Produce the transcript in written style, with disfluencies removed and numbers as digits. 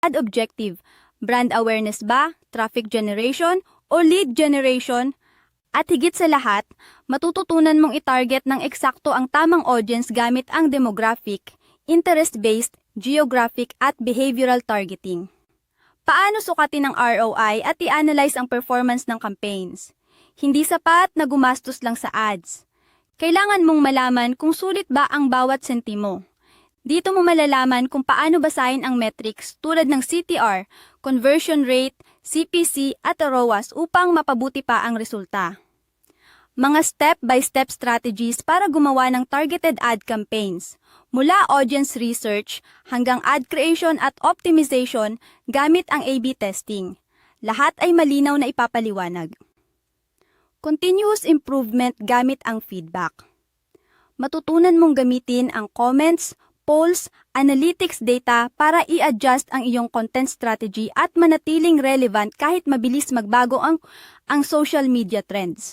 ad objective, brand awareness ba, traffic generation, o lead generation? At higit sa lahat, matututunan mong i-target ng eksakto ang tamang audience gamit ang demographic, interest-based, geographic at behavioral targeting. Paano sukatin ang ROI at i-analyze ang performance ng campaigns? Hindi sapat na gumastos lang sa ads. Kailangan mong malaman kung sulit ba ang bawat sentimo. Dito mo malalaman kung paano basahin ang metrics tulad ng CTR, conversion rate, CPC at ROAS upang mapabuti pa ang resulta. Mga step-by-step strategies para gumawa ng targeted ad campaigns, mula audience research hanggang ad creation at optimization gamit ang A/B testing. Lahat ay malinaw na ipapaliwanag. Continuous improvement gamit ang feedback. Matutunan mong gamitin ang comments, polls, analytics data para i-adjust ang iyong content strategy at manatiling relevant kahit mabilis magbago ang social media trends.